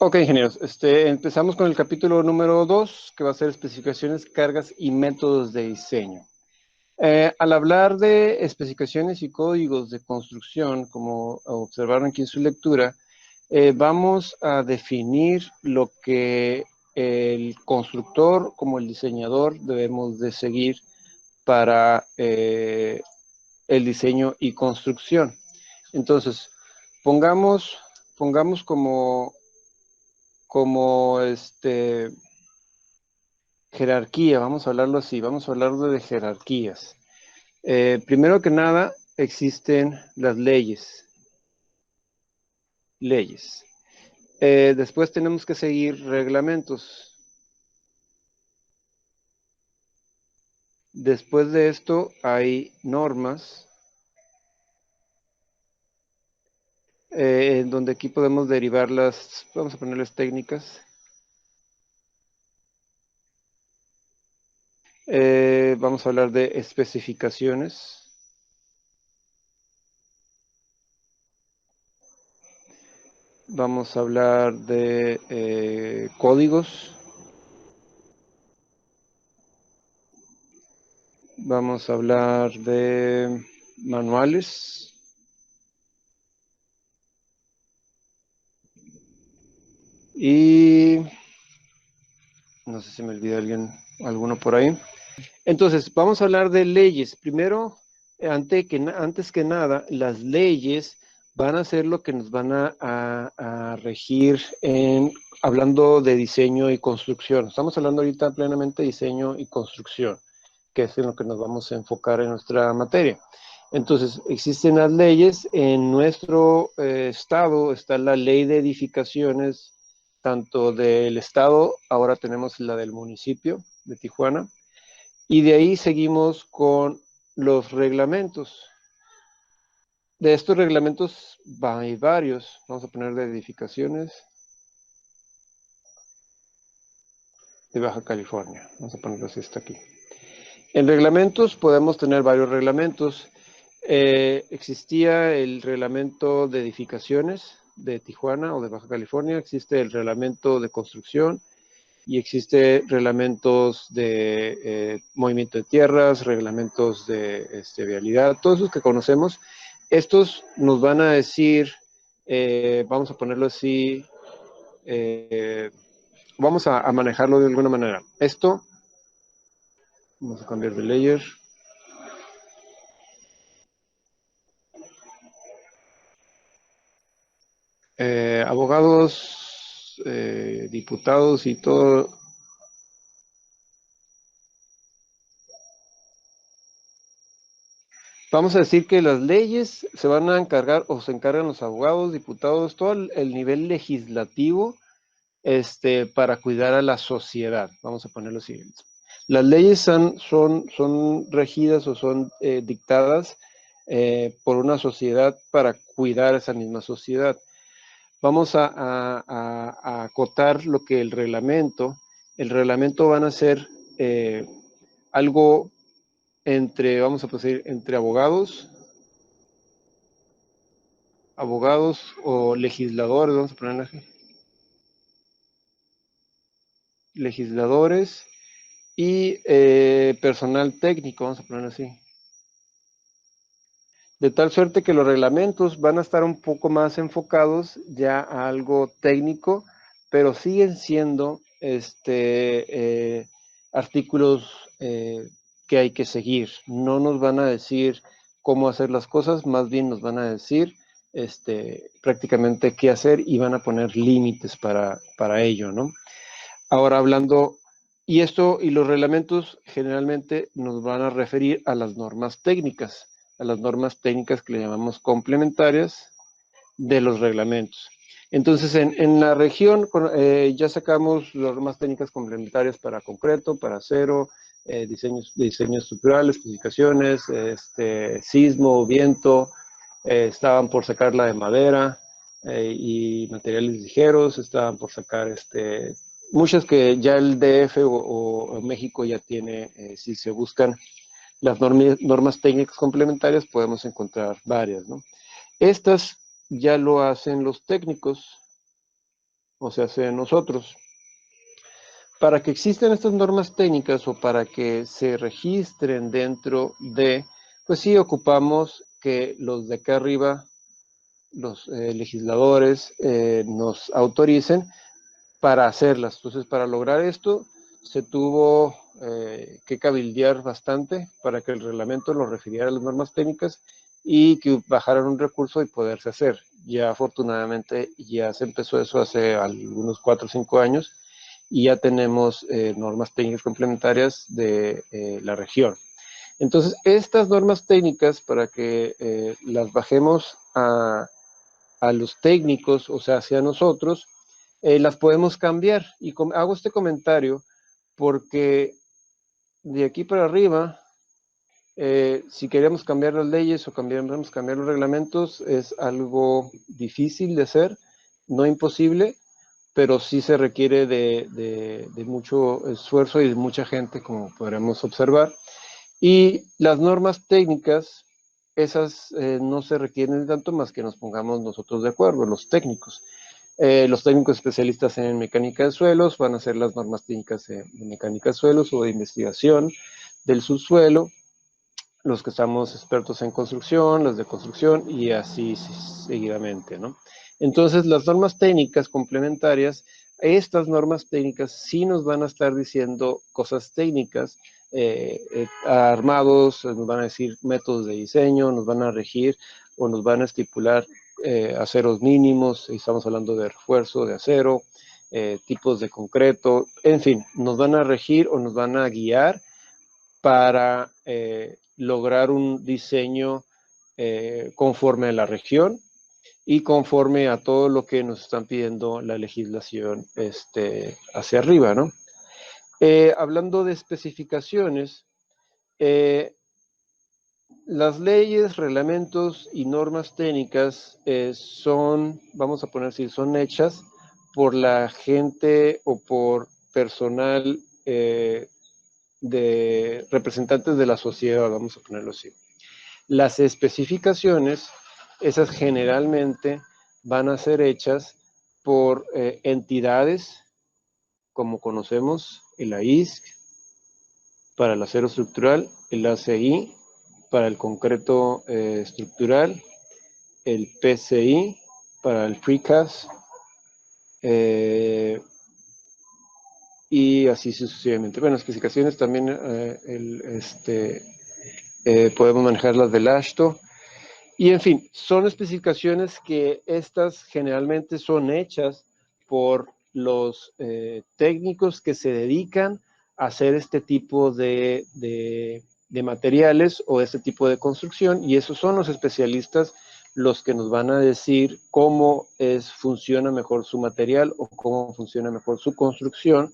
Ok, ingenieros. Empezamos con el capítulo número 2, que va a ser especificaciones, cargas y métodos de diseño. Al hablar de especificaciones y códigos de construcción, como observaron aquí en su lectura, vamos a definir lo que el constructor como el diseñador debemos de seguir para el diseño y construcción. Entonces, pongamos como jerarquía, vamos a hablarlo así, vamos a hablar de jerarquías. Primero que nada, existen las leyes. Después tenemos que seguir reglamentos. Después de esto hay normas, en donde aquí podemos derivar vamos a ponerles técnicas. Vamos a hablar de especificaciones. Vamos a hablar de códigos. Vamos a hablar de manuales. Y no sé si me olvida alguno por ahí. Entonces, vamos a hablar de leyes. Primero, antes que nada, las leyes van a ser lo que nos van a regir hablando de diseño y construcción. Estamos hablando ahorita plenamente de diseño y construcción, que es en lo que nos vamos a enfocar en nuestra materia. Entonces, existen las leyes. En nuestro estado está la ley de edificaciones, tanto del estado, ahora tenemos la del municipio de Tijuana, y de ahí seguimos con los reglamentos. De estos reglamentos hay varios. Vamos a poner de edificaciones de Baja California. Vamos a ponerlo así, está aquí. En reglamentos podemos tener varios reglamentos. Existía el reglamento de edificaciones de Tijuana o de Baja California. Existe el reglamento de construcción y existe reglamentos de movimiento de tierras, reglamentos de vialidad, todos esos que conocemos. Estos nos van a decir, vamos a ponerlo así, vamos a manejarlo de alguna manera. Esto, vamos a cambiar de layer. Abogados, diputados y todo. Vamos a decir que las leyes se van a encargar o se encargan los abogados, diputados, todo el nivel legislativo para cuidar a la sociedad. Vamos a poner lo siguiente. Las leyes son regidas o son dictadas por una sociedad para cuidar a esa misma sociedad. Vamos a acotar lo que el reglamento van a ser algo vamos a decir, entre abogados o legisladores, vamos a poner legisladores y personal técnico, vamos a ponerlo así. De tal suerte que los reglamentos van a estar un poco más enfocados ya a algo técnico, pero siguen siendo artículos que hay que seguir. No nos van a decir cómo hacer las cosas, más bien nos van a decir prácticamente qué hacer y van a poner límites para ello, ¿no? Ahora hablando, y los reglamentos generalmente nos van a referir a las normas técnicas que le llamamos complementarias de los reglamentos. Entonces, en la región ya sacamos las normas técnicas complementarias para concreto, para acero, diseño estructural, especificaciones, sismo, viento, estaban por sacar la de madera y materiales ligeros, estaban por sacar muchas que ya el DF o México ya tiene, si se buscan las normas técnicas complementarias, podemos encontrar varias, ¿no? Estas ya lo hacen los técnicos. o sea, hacia nosotros. Para que existan estas normas técnicas o para que se registren dentro de, pues sí, ocupamos que los de acá arriba, los legisladores, nos autoricen para hacerlas. Entonces, para lograr esto, se tuvo que cabildear bastante para que el reglamento lo refiriera a las normas técnicas y que bajaran un recurso y poderse hacer. Ya afortunadamente ya se empezó eso hace algunos 4 o 5 años y ya tenemos normas técnicas complementarias de la región. Entonces, estas normas técnicas, para que las bajemos a los técnicos, o sea, hacia nosotros, las podemos cambiar. Y hago este comentario porque de aquí para arriba, si queremos cambiar las leyes o queremos cambiar los reglamentos, es algo difícil de hacer, no imposible, pero sí se requiere de mucho esfuerzo y de mucha gente, como podremos observar. Y las normas técnicas, esas no se requieren tanto más que nos pongamos nosotros de acuerdo, los técnicos. Los técnicos especialistas en mecánica de suelos van a hacer las normas técnicas de mecánica de suelos o de investigación del subsuelo, los que estamos expertos en construcción, los de construcción y así seguidamente, ¿no? Entonces, las normas técnicas complementarias, estas normas técnicas sí nos van a estar diciendo cosas técnicas, armados, nos van a decir métodos de diseño, nos van a regir o nos van a estipular aceros mínimos, estamos hablando de refuerzo de acero, tipos de concreto, en fin, nos van a regir o nos van a guiar para lograr un diseño conforme a la región y conforme a todo lo que nos están pidiendo la legislación hacia arriba, ¿no? Hablando de especificaciones, las leyes, reglamentos y normas técnicas son, vamos a poner así, son hechas por la gente o por personal de representantes de la sociedad, vamos a ponerlo así. Las especificaciones, esas generalmente van a ser hechas por entidades, como conocemos, el AISC, para el acero estructural, el ACI, para el concreto estructural, el PCI, para el precast, y así sucesivamente. Bueno, especificaciones también, podemos manejar las del AASHTO. Y en fin, son especificaciones que estas generalmente son hechas por los técnicos que se dedican a hacer este tipo de materiales o este tipo de construcción, y esos son los especialistas los que nos van a decir cómo funciona mejor su material o cómo funciona mejor su construcción,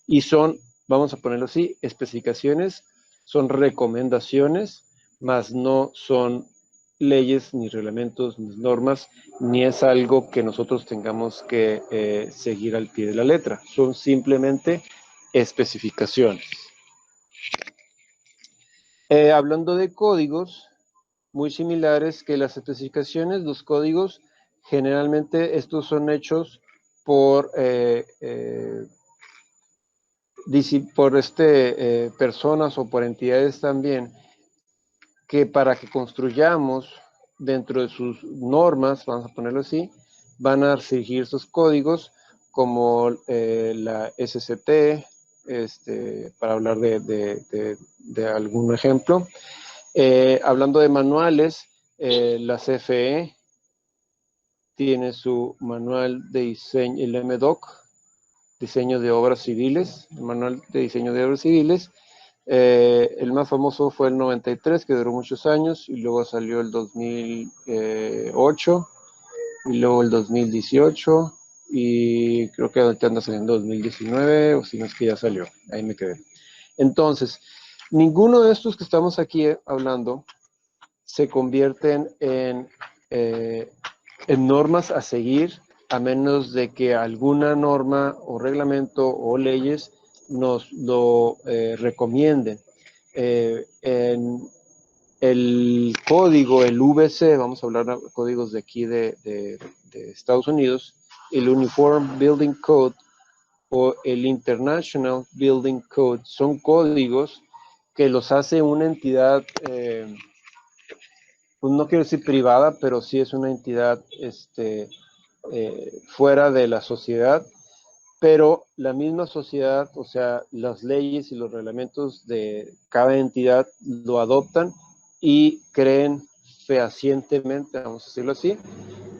y son, vamos a ponerlo así, especificaciones, son recomendaciones, más no son leyes, ni reglamentos, ni normas, ni es algo que nosotros tengamos que seguir al pie de la letra. Son simplemente especificaciones. Hablando de códigos, muy similares que las especificaciones, los códigos, generalmente estos son hechos por personas o por entidades también, que para que construyamos dentro de sus normas, vamos a ponerlo así, van a seguir sus códigos como la SCT, para hablar de algún ejemplo. Hablando de manuales, la CFE tiene su manual de diseño, el MDOC, diseño de obras civiles, el manual de diseño de obras civiles. El más famoso fue el 93, que duró muchos años, y luego salió el 2008, y luego el 2018, y creo que ahorita anda saliendo 2019, o si no es que ya salió, ahí me quedé. Entonces, ninguno de estos que estamos aquí hablando se convierten en normas a seguir, a menos de que alguna norma o reglamento o leyes nos lo recomienden. En el código, el VC, vamos a hablar de códigos de aquí de Estados Unidos, el Uniform Building Code o el International Building Code. Son códigos que los hace una entidad, pues no quiero decir privada, pero sí es una entidad fuera de la sociedad, pero la misma sociedad, o sea, las leyes y los reglamentos de cada entidad lo adoptan y creen fehacientemente, vamos a decirlo así,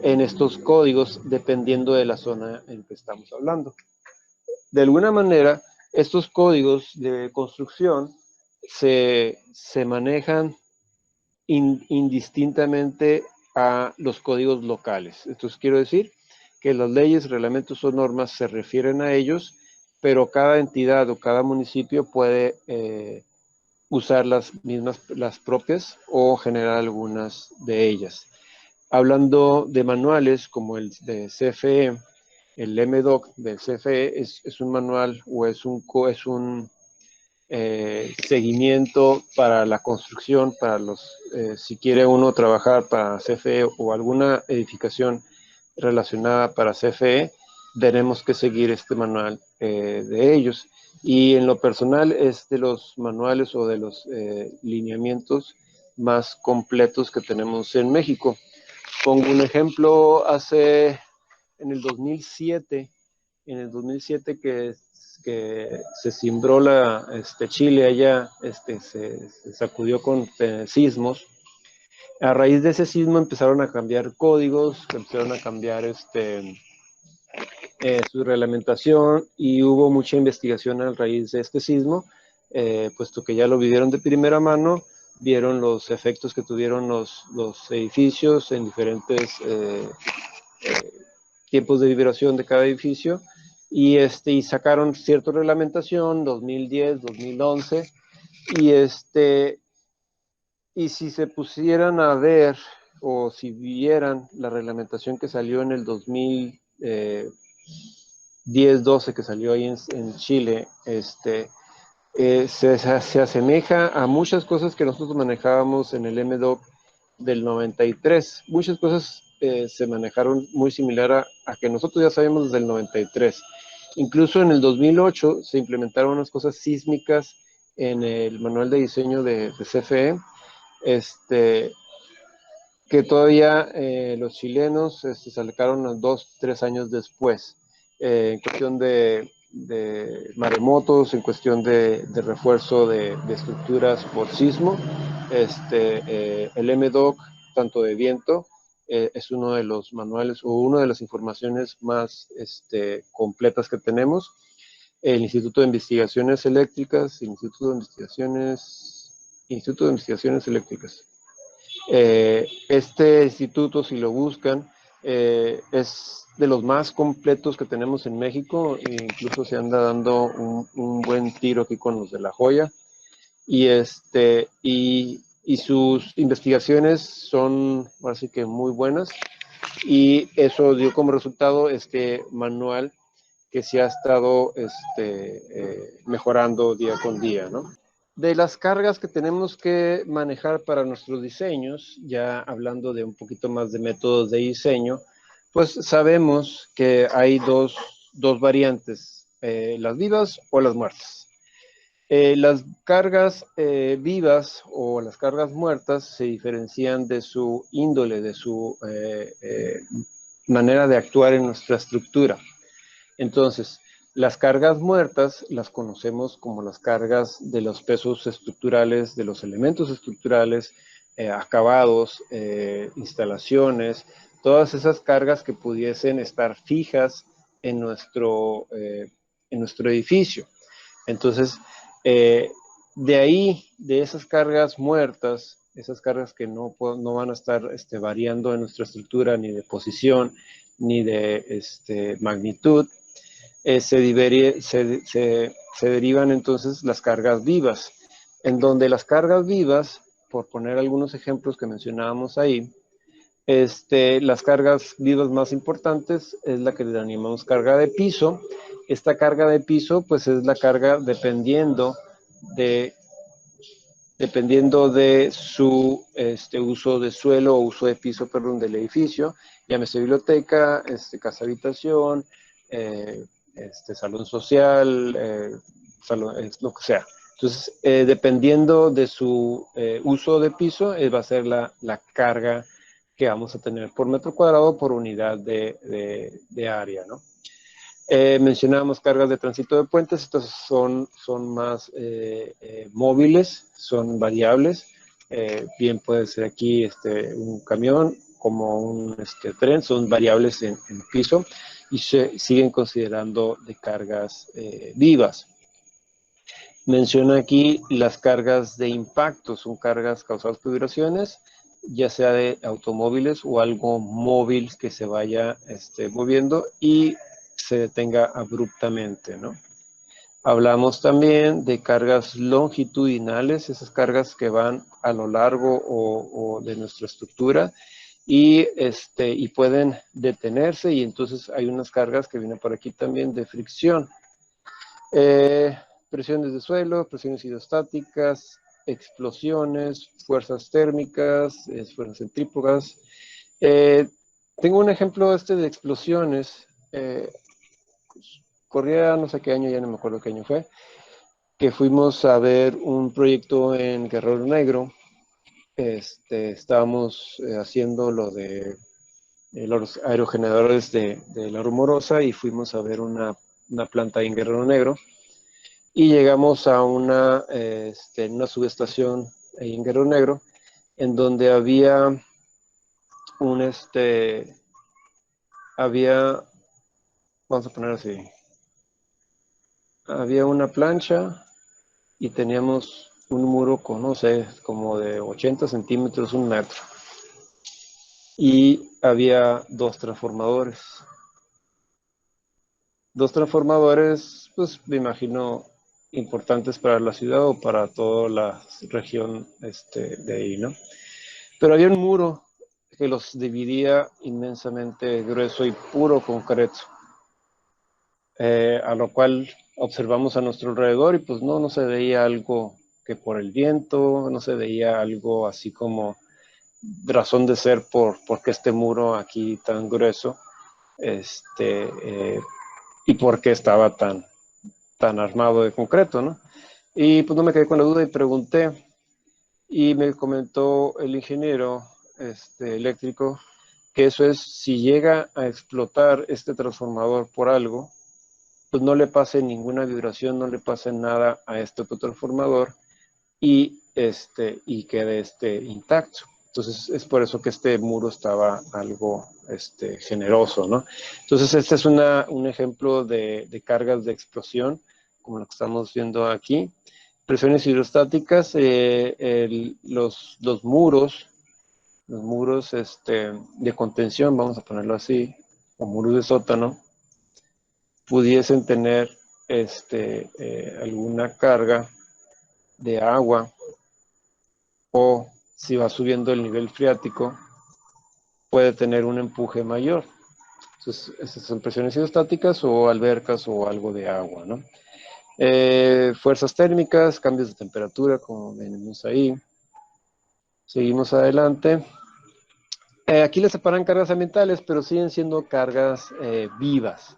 en estos códigos dependiendo de la zona en que estamos hablando. De alguna manera, estos códigos de construcción se manejan indistintamente a los códigos locales. Entonces quiero decir que las leyes, reglamentos o normas se refieren a ellos, pero cada entidad o cada municipio puede usar las mismas, las propias, o generar algunas de ellas. Hablando de manuales como el de CFE, el MDoc del CFE es un manual o es un seguimiento para la construcción, para si quiere uno trabajar para CFE o alguna edificación relacionada para CFE, tenemos que seguir este manual de ellos. Y en lo personal es de los manuales o de los lineamientos más completos que tenemos en México. Pongo un ejemplo, en el 2007 que se cimbró Chile allá, se sacudió con sismos. A raíz de ese sismo empezaron a cambiar códigos, empezaron a cambiar su reglamentación, y hubo mucha investigación a raíz de este sismo, puesto que ya lo vivieron de primera mano, vieron los efectos que tuvieron los edificios en diferentes tiempos de vibración de cada edificio, y sacaron cierta reglamentación, 2010, 2011, y si se pusieran a ver, o si vieran la reglamentación que salió en el 2010-12, que salió ahí en Chile, se asemeja a muchas cosas que nosotros manejábamos en el MDoc del 93. Muchas cosas se manejaron muy similar a que nosotros ya sabemos desde el 93. Incluso en el 2008 se implementaron unas cosas sísmicas en el manual de diseño de CFE, que todavía los chilenos se sacaron 2, 3 años después, en cuestión de maremotos, en cuestión de refuerzo de estructuras por sismo. El MDoc, tanto de viento, es uno de los manuales o una de las informaciones más completas que tenemos. El Instituto de Investigaciones Eléctricas, Instituto de Investigaciones Eléctricas. Este instituto, si lo buscan, es de los más completos que tenemos en México, e incluso se anda dando un buen tiro aquí con los de La Joya, y sus investigaciones son así que muy buenas, y eso dio como resultado este manual que se ha estado mejorando día con día, ¿no? De las cargas que tenemos que manejar para nuestros diseños, ya hablando de un poquito más de métodos de diseño, pues sabemos que hay dos variantes, las vivas o las muertas. Las cargas vivas o las cargas muertas se diferencian de su índole, de su manera de actuar en nuestra estructura. Entonces, las cargas muertas las conocemos como las cargas de los pesos estructurales, de los elementos estructurales, acabados, instalaciones, todas esas cargas que pudiesen estar fijas en nuestro edificio. Entonces, de ahí, de esas cargas muertas, esas cargas que no van a estar variando en nuestra estructura, ni de posición, ni de magnitud, se derivan entonces las cargas vivas, en donde las cargas vivas, por poner algunos ejemplos que mencionábamos ahí, las cargas vivas más importantes es la que le llamamos carga de piso. Esta carga de piso, pues es la carga dependiendo de dependiendo de su uso de suelo o uso de piso, perdón, del edificio, llámese biblioteca, casa habitación, salón social, salón, lo que sea. Entonces, dependiendo de su uso de piso, va a ser la carga que vamos a tener por metro cuadrado por unidad de área, ¿no? Mencionábamos cargas de tránsito de puentes, estas son más móviles, son variables, bien puede ser aquí un camión como un tren, son variables en piso y se siguen considerando de cargas vivas. Menciona aquí las cargas de impacto, son cargas causadas por vibraciones, ya sea de automóviles o algo móvil que se vaya moviendo y se detenga abruptamente, ¿no? Hablamos también de cargas longitudinales, esas cargas que van a lo largo o de nuestra estructura y pueden detenerse, y entonces hay unas cargas que vienen por aquí también de fricción. Presiones de suelo, presiones hidrostáticas, explosiones, fuerzas térmicas, fuerzas centrífugas. Tengo un ejemplo de explosiones. Corría no sé qué año, ya no me acuerdo qué año fue, que fuimos a ver un proyecto en Guerrero Negro. Estábamos haciendo lo de los aerogeneradores de la Rumorosa y fuimos a ver una planta en Guerrero Negro. Y llegamos a una subestación ahí en Guerrero Negro, en donde había vamos a poner así, había una plancha y teníamos un muro con, no sé, como de 80 centímetros, 1 metro. Y había 2 transformadores. 2 transformadores, pues me imagino, importantes para la ciudad o para toda la región de ahí, ¿no? Pero había un muro que los dividía inmensamente grueso y puro concreto, a lo cual observamos a nuestro alrededor y pues no se veía algo que por el viento, no se veía algo así como razón de ser porque este muro aquí tan grueso, y por qué estaba tan armado de concreto, ¿no? Y pues no me quedé con la duda y pregunté, y me comentó el ingeniero eléctrico que eso es, si llega a explotar este transformador por algo, pues no le pase ninguna vibración, no le pase nada a este otro transformador y quede intacto. Entonces es por eso que este muro estaba algo generoso, ¿no? Entonces este es un ejemplo de cargas de explosión, como lo que estamos viendo aquí. Presiones hidrostáticas, los muros de contención, vamos a ponerlo así, o muros de sótano, pudiesen tener alguna carga de agua, o si va subiendo el nivel freático, puede tener un empuje mayor. Entonces, esas son presiones hidrostáticas o albercas o algo de agua, ¿no? Fuerzas térmicas, cambios de temperatura, como venimos ahí. Seguimos adelante. Aquí les separan cargas ambientales, pero siguen siendo cargas vivas,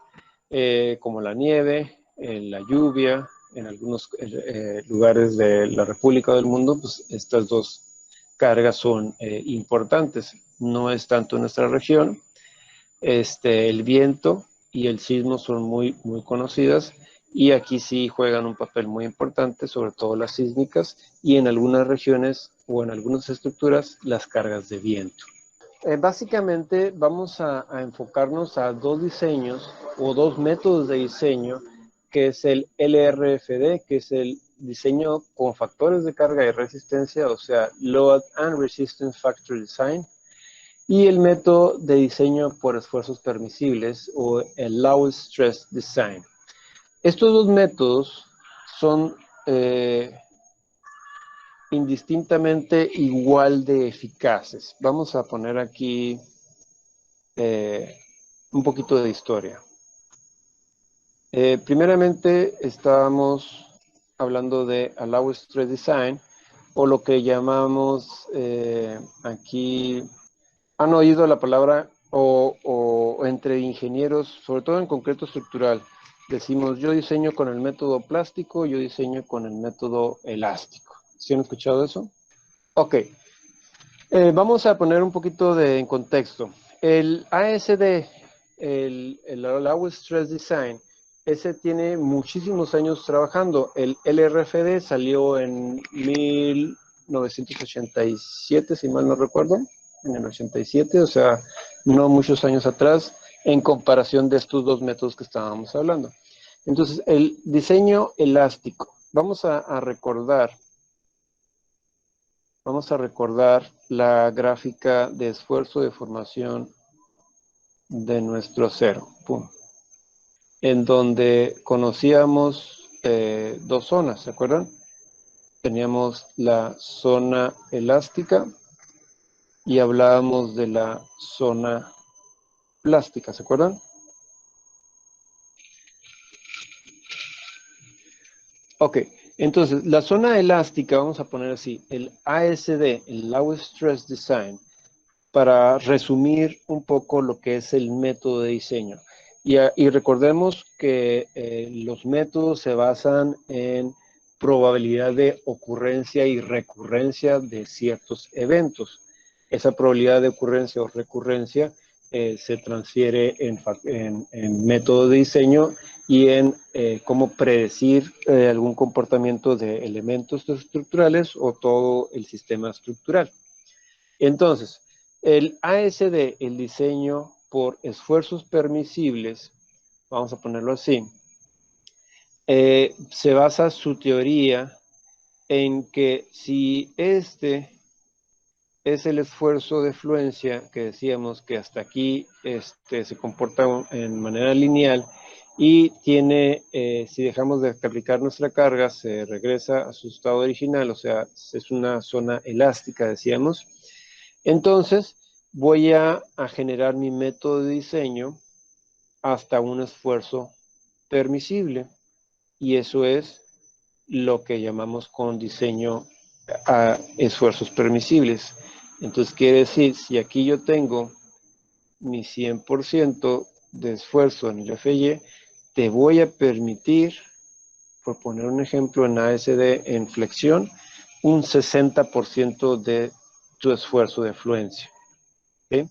como la nieve, la lluvia. En algunos lugares de la República o del mundo, pues estas 2 cargas son importantes. No es tanto en nuestra región. El viento y el sismo son muy conocidas, y aquí sí juegan un papel muy importante, sobre todo las sísmicas, y en algunas regiones o en algunas estructuras las cargas de viento. Básicamente vamos a enfocarnos a 2 diseños o 2 métodos de diseño, que es el LRFD, que es el diseño con factores de carga y resistencia, o sea, Load and Resistance Factor Design, y el método de diseño por esfuerzos permisibles, o el Low Stress Design. Estos 2 métodos son indistintamente igual de eficaces. Vamos a poner aquí un poquito de historia. Primeramente estábamos hablando de Low Stress Design, o lo que llamamos aquí, han oído la palabra, o entre ingenieros, sobre todo en concreto estructural, decimos yo diseño con el método plástico, yo diseño con el método elástico. ¿Sí han escuchado eso? Ok, vamos a poner un poquito en contexto. El ASD, el Allow Stress Design, ese tiene muchísimos años trabajando. El LRFD salió en 1987, si mal no recuerdo, en el 87, o sea, no muchos años atrás, en comparación de estos dos métodos que estábamos hablando. Entonces, el diseño elástico. Vamos a recordar la gráfica de esfuerzo de formación de nuestro acero, pum, en donde conocíamos dos zonas, ¿se acuerdan? Teníamos la zona elástica y hablábamos de la zona plástica, ¿se acuerdan? Ok, entonces la zona elástica, vamos a poner así, el ASD, el Low Stress Design, para resumir un poco lo que es el método de diseño. Y recordemos que los métodos se basan en probabilidad de ocurrencia y recurrencia de ciertos eventos. Esa probabilidad de ocurrencia o recurrencia se transfiere en método de diseño y en cómo predecir algún comportamiento de elementos estructurales o todo el sistema estructural. Entonces, el ASD, el diseño por esfuerzos permisibles, vamos a ponerlo así, se basa su teoría en que si este es el esfuerzo de fluencia, que decíamos que hasta aquí se comporta en manera lineal, y tiene, si dejamos de aplicar nuestra carga, se regresa a su estado original, o sea, es una zona elástica, decíamos. Entonces, voy a generar mi método de diseño hasta un esfuerzo permisible. Y eso es lo que llamamos con diseño a esfuerzos permisibles. Entonces, quiere decir, si aquí yo tengo mi 100% de esfuerzo en el FY, te voy a permitir, por poner un ejemplo en ASD en flexión, un 60% de tu esfuerzo de fluencia. ¿Sí?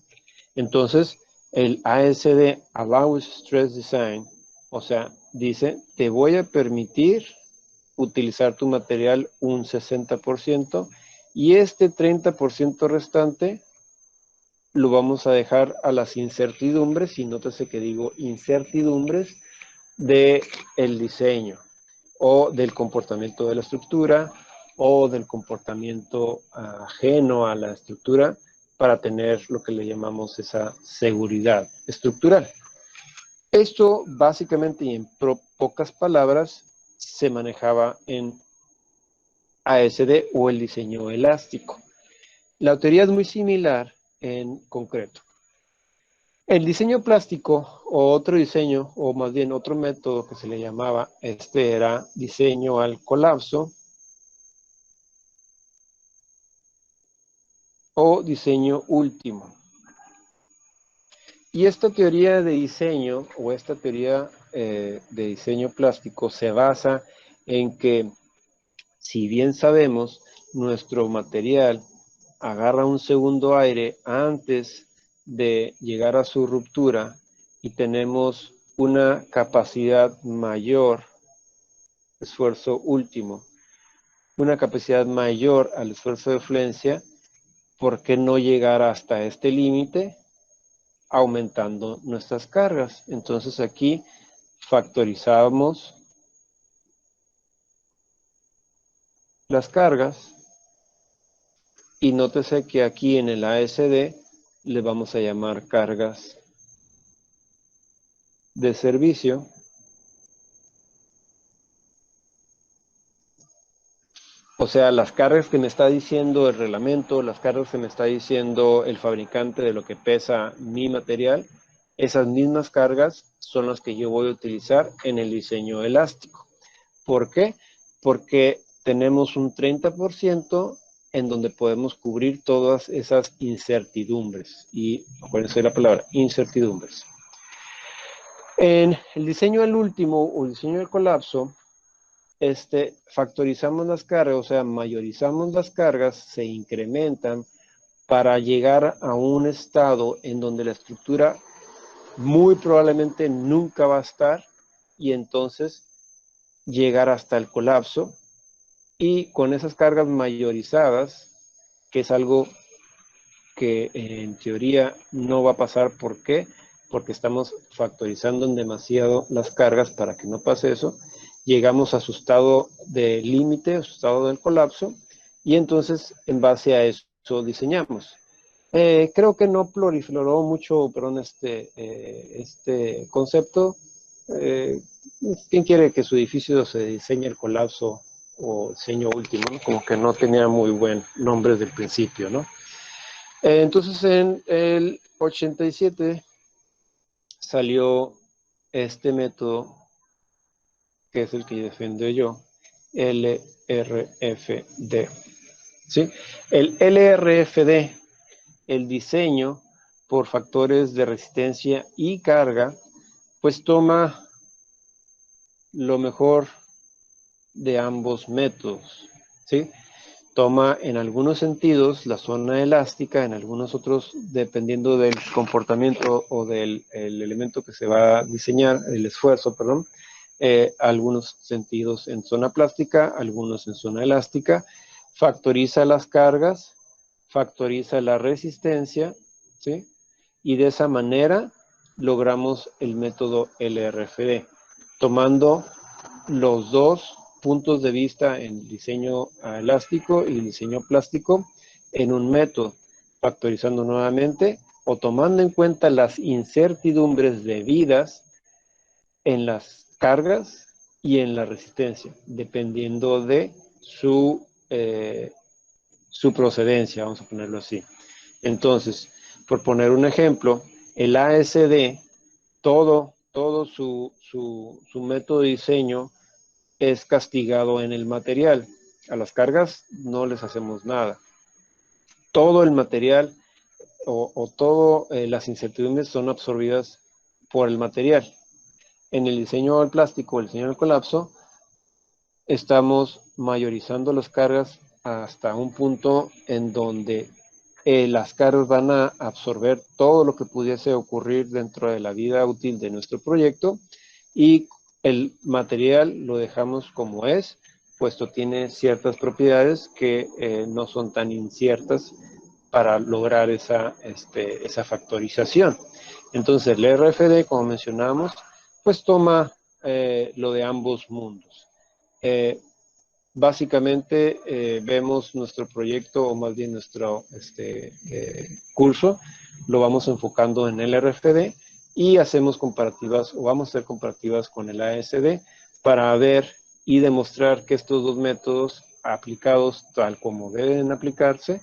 Entonces, el ASD, Allows Stress Design, o sea, dice, te voy a permitir utilizar tu material un 60% y este 30% restante lo vamos a dejar a las incertidumbres, y nótese que digo incertidumbres, del diseño o del comportamiento de la estructura o del comportamiento ajeno a la estructura para tener lo que le llamamos esa seguridad estructural. Esto básicamente y en pocas palabras se manejaba en ASD o el diseño elástico. La teoría es muy similar en concreto. El diseño plástico o otro diseño, o más bien otro método que se le llamaba, era diseño al colapso o diseño último. Y esta teoría de diseño o esta teoría de diseño plástico se basa en que, si bien sabemos, nuestro material agarra un segundo aire antes de llegar a su ruptura y tenemos una capacidad mayor, esfuerzo último, una capacidad mayor al esfuerzo de fluencia, ¿por qué no llegar hasta este límite aumentando nuestras cargas? Entonces aquí factorizamos las cargas y nótese que aquí en el ASD le vamos a llamar cargas de servicio. O sea, las cargas que me está diciendo el reglamento, las cargas que me está diciendo el fabricante de lo que pesa mi material, esas mismas cargas son las que yo voy a utilizar en el diseño elástico. ¿Por qué? Porque tenemos un 30% en donde podemos cubrir todas esas incertidumbres. Y acuérdense de la palabra, incertidumbres. En el diseño al último o el diseño del colapso, factorizamos las cargas, o sea, mayorizamos las cargas, se incrementan para llegar a un estado en donde la estructura muy probablemente nunca va a estar y entonces llegar hasta el colapso y con esas cargas mayorizadas, que es algo que en teoría no va a pasar. ¿Por qué? Porque estamos factorizando en demasiado las cargas para que no pase eso. Llegamos a su estado de límite, a su estado del colapso, y entonces en base a eso diseñamos. Creo que no proliferó mucho, perdón, este concepto. ¿Quién quiere que su edificio se diseñe el colapso o diseño último, ¿no? Como que no tenía muy buen nombre desde el principio, ¿no? Entonces en el 87 salió este método, que es el que defiendo yo, LRFD. ¿Sí? El LRFD, el diseño por factores de resistencia y carga, pues toma lo mejor de ambos métodos, ¿sí? Toma en algunos sentidos la zona elástica, en algunos otros, dependiendo del comportamiento o del el elemento que se va a diseñar, el esfuerzo, perdón, algunos sentidos en zona plástica, algunos en zona elástica, factoriza las cargas, factoriza la resistencia, ¿sí? Y de esa manera logramos el método LRFD, tomando los dos puntos de vista en diseño elástico y diseño plástico en un método, factorizando nuevamente o tomando en cuenta las incertidumbres debidas en las cargas y en la resistencia, dependiendo de su procedencia, vamos a ponerlo así. Entonces, por poner un ejemplo, el ASD, todo su método de diseño es castigado en el material. A las cargas no les hacemos nada. Todo el material o todas las incertidumbres son absorbidas por el material. En el diseño del plástico, el diseño del colapso, estamos mayorizando las cargas hasta un punto en donde las cargas van a absorber todo lo que pudiese ocurrir dentro de la vida útil de nuestro proyecto y el material lo dejamos como es, puesto tiene ciertas propiedades que no son tan inciertas para lograr esa factorización. Entonces el RFD, como mencionamos, pues toma lo de ambos mundos. Básicamente vemos nuestro proyecto, o más bien nuestro curso, lo vamos enfocando en el RFD y hacemos comparativas, o vamos a hacer comparativas con el ASD para ver y demostrar que estos dos métodos aplicados tal como deben aplicarse,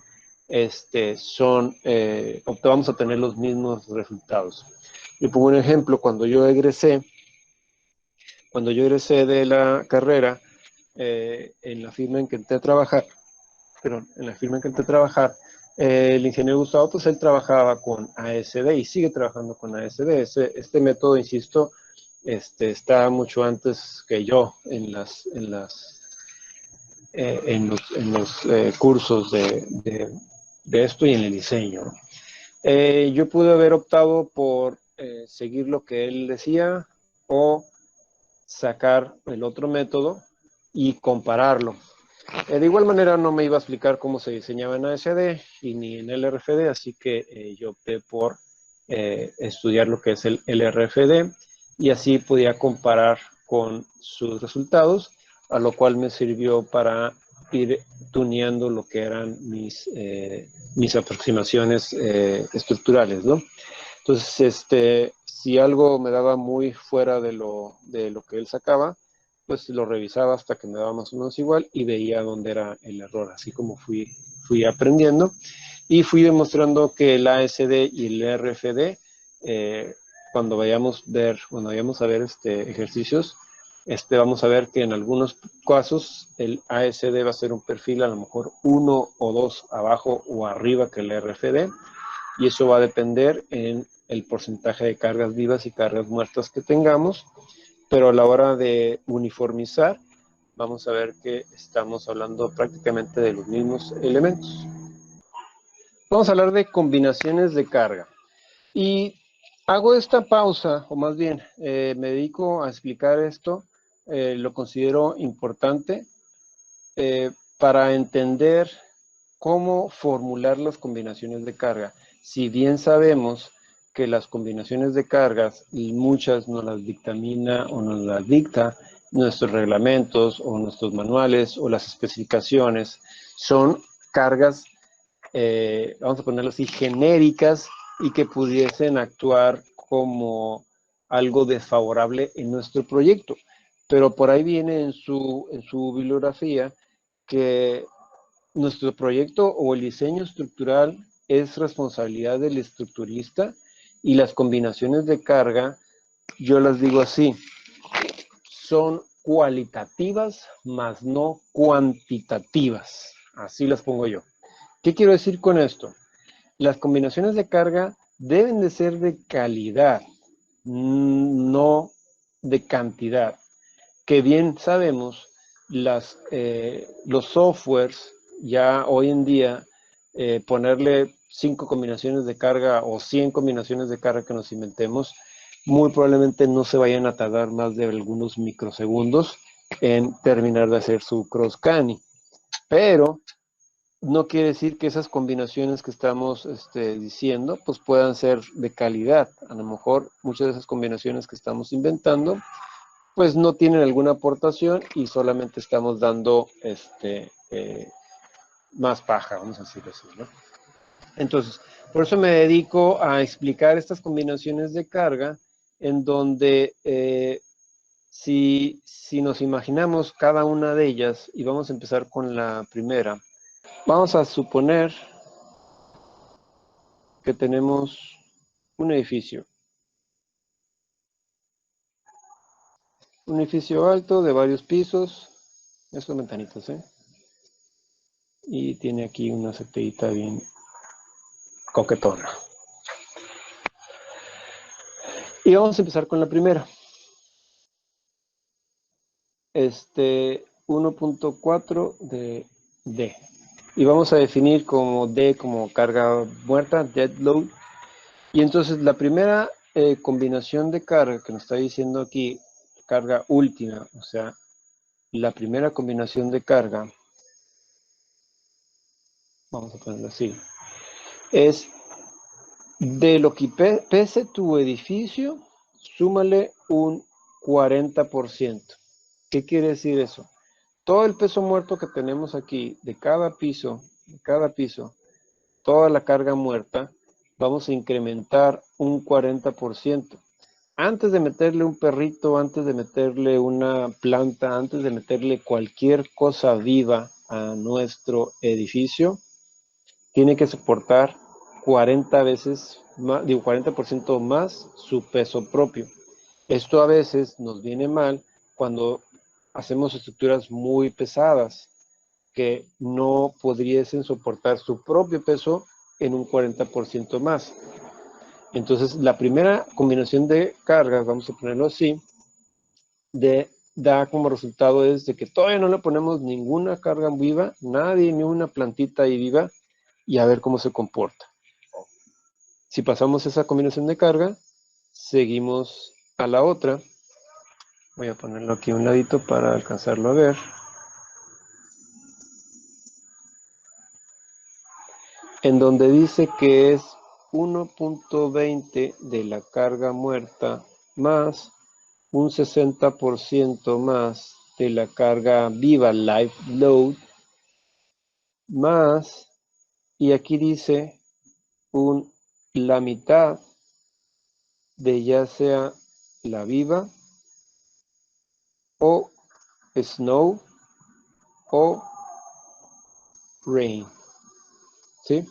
vamos a tener los mismos resultados. Le pongo un ejemplo. Cuando yo egresé de la carrera, en la firma en que entré a trabajar, el ingeniero Gustavo, pues él trabajaba con ASD y sigue trabajando con ASD. Este método, insisto, está mucho antes que yo en los cursos de esto y en el diseño. Yo pude haber optado por seguir lo que él decía o sacar el otro método y compararlo. De igual manera no me iba a explicar cómo se diseñaba en ASD y ni en LRFD, así que yo opté por estudiar lo que es el LRFD y así podía comparar con sus resultados, a lo cual me sirvió para ir tuneando lo que eran mis aproximaciones estructurales, ¿no? Entonces, si algo me daba muy fuera de lo que él sacaba, pues lo revisaba hasta que me daba más o menos igual y veía dónde era el error, así como fui aprendiendo y fui demostrando que el ASD y el RFD, cuando vayamos a ver ejercicios, Vamos a ver que en algunos casos el ASD va a ser un perfil a lo mejor 1 o 2 abajo o arriba que el RFD, y eso va a depender en el porcentaje de cargas vivas y cargas muertas que tengamos, pero a la hora de uniformizar, vamos a ver que estamos hablando prácticamente de los mismos elementos. Vamos a hablar de combinaciones de carga. Y hago esta pausa, o más bien, me dedico a explicar esto, lo considero importante para entender cómo formular las combinaciones de carga. Si bien sabemos que las combinaciones de cargas, y muchas nos las dictamina o nos las dicta nuestros reglamentos o nuestros manuales o las especificaciones, son cargas, vamos a ponerlo así, genéricas y que pudiesen actuar como algo desfavorable en nuestro proyecto. Pero por ahí viene en su bibliografía que nuestro proyecto o el diseño estructural es responsabilidad del estructurista y las combinaciones de carga, yo las digo así, son cualitativas más no cuantitativas. Así las pongo yo. ¿Qué quiero decir con esto? Las combinaciones de carga deben de ser de calidad, no de cantidad. Que bien sabemos, los softwares ya hoy en día, ponerle 5 combinaciones de carga o 100 combinaciones de carga que nos inventemos, muy probablemente no se vayan a tardar más de algunos microsegundos en terminar de hacer su cross-canning. Pero no quiere decir que esas combinaciones que estamos diciendo pues puedan ser de calidad. A lo mejor muchas de esas combinaciones que estamos inventando pues no tienen alguna aportación y solamente estamos dando más paja, vamos a decirlo así, ¿no? Entonces, por eso me dedico a explicar estas combinaciones de carga en donde si nos imaginamos cada una de ellas, y vamos a empezar con la primera, vamos a suponer que tenemos un edificio alto de varios pisos, estos ventanitas, y tiene aquí una azoteíta bien coquetona. Y vamos a empezar con la primera. 1.4 de D. Y vamos a definir como D como carga muerta, dead load. Y entonces la primera combinación de carga que nos está diciendo aquí, carga última, o sea, la primera combinación de carga, vamos a ponerlo así, es de lo que pese tu edificio, súmale un 40%. ¿Qué quiere decir eso? Todo el peso muerto que tenemos aquí, de cada piso, toda la carga muerta, vamos a incrementar un 40%. Antes de meterle un perrito, antes de meterle una planta, antes de meterle cualquier cosa viva a nuestro edificio, tiene que soportar 40 veces más, 40% más su peso propio. Esto a veces nos viene mal cuando hacemos estructuras muy pesadas que no pudiesen soportar su propio peso en un 40% más. Entonces, la primera combinación de cargas, vamos a ponerlo así, da como resultado es de que todavía no le ponemos ninguna carga viva, nadie, ni una plantita ahí viva, y a ver cómo se comporta. Si pasamos esa combinación de carga, seguimos a la otra. Voy a ponerlo aquí a un ladito para alcanzarlo a ver. En donde dice que es 1.20 de la carga muerta más un 60% más de la carga viva, live load, más, y aquí dice la mitad de ya sea la viva o snow o rain, ¿sí?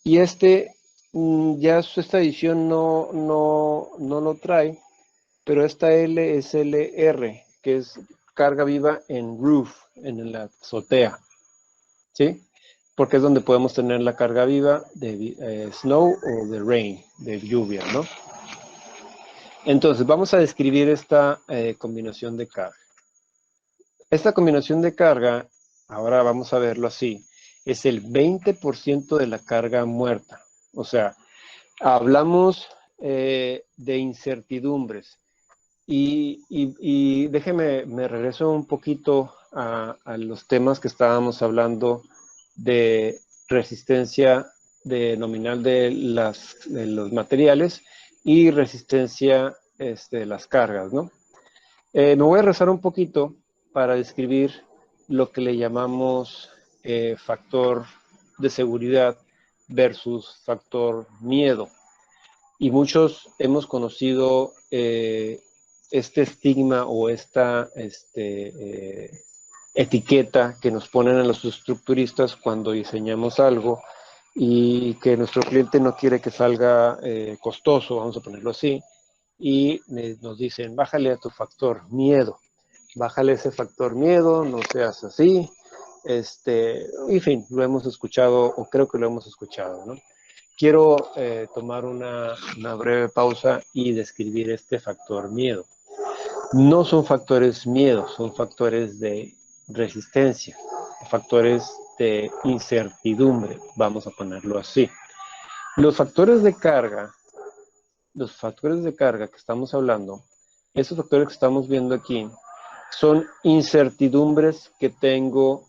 Y ya esta edición no lo trae, pero esta L es LR, que es carga viva en roof, en la azotea, ¿sí? Porque es donde podemos tener la carga viva de snow o de rain, de lluvia, ¿no? Entonces, vamos a describir esta combinación de carga. Esta combinación de carga, ahora vamos a verlo así, es el 20% de la carga muerta. O sea, hablamos de incertidumbres. Y déjeme, me regreso un poquito a los temas que estábamos hablando de resistencia de nominal de los materiales y resistencia de las cargas, ¿no? Me voy a rezar un poquito para describir lo que le llamamos factor de seguridad versus factor miedo. Y muchos hemos conocido este estigma o esta etiqueta que nos ponen a los estructuristas cuando diseñamos algo y que nuestro cliente no quiere que salga costoso, vamos a ponerlo así, y nos dicen, bájale a tu factor miedo, bájale ese factor miedo, no seas así, en fin, lo hemos escuchado o creo que lo hemos escuchado, ¿no? Quiero tomar una breve pausa y describir este factor miedo. No son factores miedo, son factores de resistencia, factores de incertidumbre, vamos a ponerlo así. Los factores de carga que estamos hablando, esos factores que estamos viendo aquí, son incertidumbres que tengo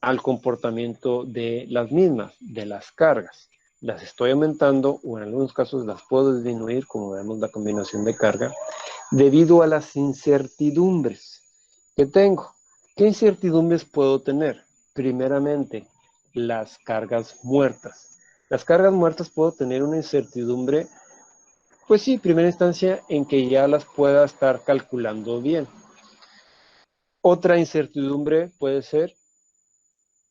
al comportamiento de las mismas, de las cargas. Las estoy aumentando o en algunos casos las puedo disminuir, como vemos la combinación de carga, debido a las incertidumbres que tengo. ¿Qué incertidumbres puedo tener? Primeramente, las cargas muertas. Las cargas muertas puedo tener una incertidumbre, pues sí, primera instancia en que ya las pueda estar calculando bien. Otra incertidumbre puede ser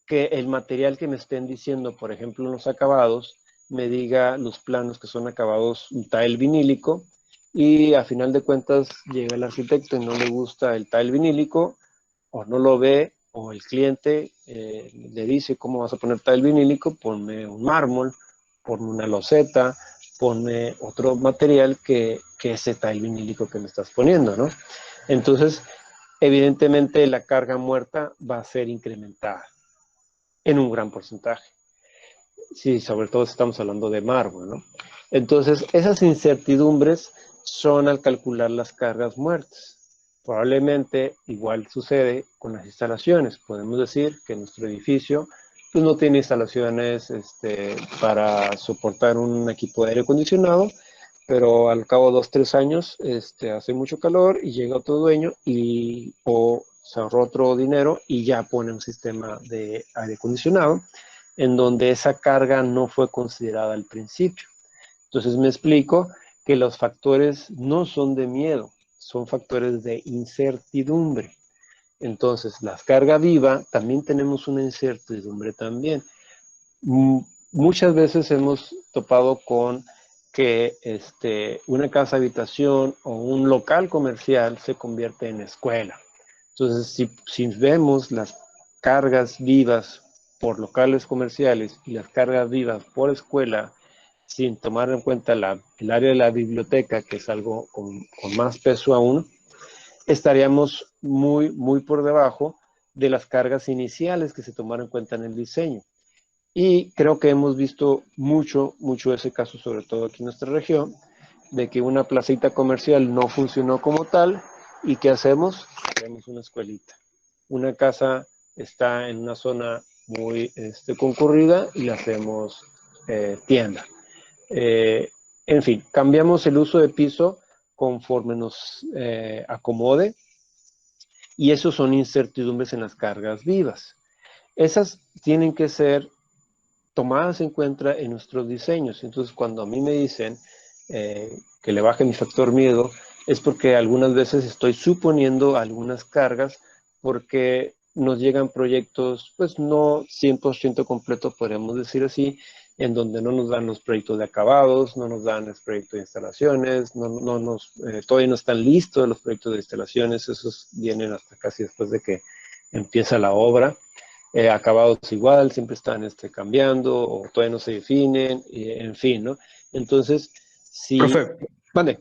que el material que me estén diciendo, por ejemplo, en los acabados, me diga los planos que son acabados tile vinílico y a final de cuentas llega el arquitecto y no le gusta el tile vinílico o no lo ve o el cliente le dice cómo vas a poner tile vinílico, ponme un mármol, ponme una loseta, ponme otro material que ese tile vinílico que me estás poniendo, ¿no? Entonces, evidentemente la carga muerta va a ser incrementada en un gran porcentaje. Sí, sobre todo si estamos hablando de mármol, ¿no? Entonces, esas incertidumbres son al calcular las cargas muertas. Probablemente igual sucede con las instalaciones. Podemos decir que nuestro edificio pues, no tiene instalaciones para soportar un equipo de aire acondicionado, pero al cabo de 2, 3 años hace mucho calor y llega otro dueño o se ahorró otro dinero y ya pone un sistema de aire acondicionado en donde esa carga no fue considerada al principio. Entonces me explico que los factores no son de miedo, son factores de incertidumbre. Entonces, la carga viva, también tenemos una incertidumbre también. Muchas veces hemos topado con que una casa habitación o un local comercial se convierte en escuela. Entonces, si vemos las cargas vivas por locales comerciales y las cargas vivas por escuela, sin tomar en cuenta el área de la biblioteca, que es algo con más peso aún, estaríamos muy, muy por debajo de las cargas iniciales que se tomaron en cuenta en el diseño. Y creo que hemos visto mucho ese caso, sobre todo aquí en nuestra región, de que una placita comercial no funcionó como tal. ¿Y qué hacemos? Hacemos una escuelita. Una casa está en una zona muy concurrida y la hacemos tienda. En fin, cambiamos el uso de piso conforme nos acomode y eso son incertidumbres en las cargas vivas. Esas tienen que ser tomadas en cuenta en nuestros diseños. Entonces, cuando a mí me dicen que le baje mi factor miedo, es porque algunas veces estoy suponiendo algunas cargas porque nos llegan proyectos, pues no 100% completos, podríamos decir así, en donde no nos dan los proyectos de acabados, no nos dan el proyecto de instalaciones, todavía no están listos los proyectos de instalaciones, esos vienen hasta casi después de que empieza la obra. Acabados igual, siempre están cambiando, o todavía no se definen, en fin, ¿no? Entonces, si... Profe, Vale.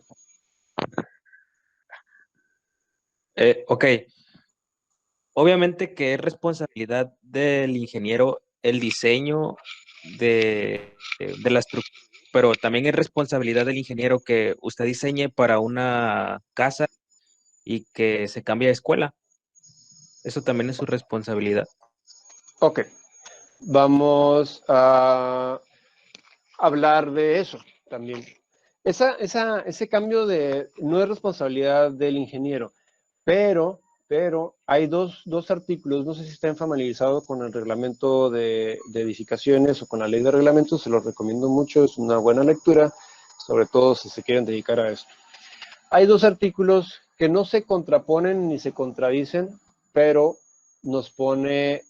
ok, obviamente que es responsabilidad del ingeniero el diseño de la estructura, pero también es responsabilidad del ingeniero que usted diseñe para una casa y que se cambie de escuela. Eso también es su responsabilidad. Ok, vamos a hablar de eso también. Ese cambio no es responsabilidad del ingeniero, pero hay dos artículos, no sé si están familiarizados con el reglamento de edificaciones o con la ley de reglamentos, se los recomiendo mucho, es una buena lectura, sobre todo si se quieren dedicar a esto. Hay dos artículos que no se contraponen ni se contradicen, pero nos pone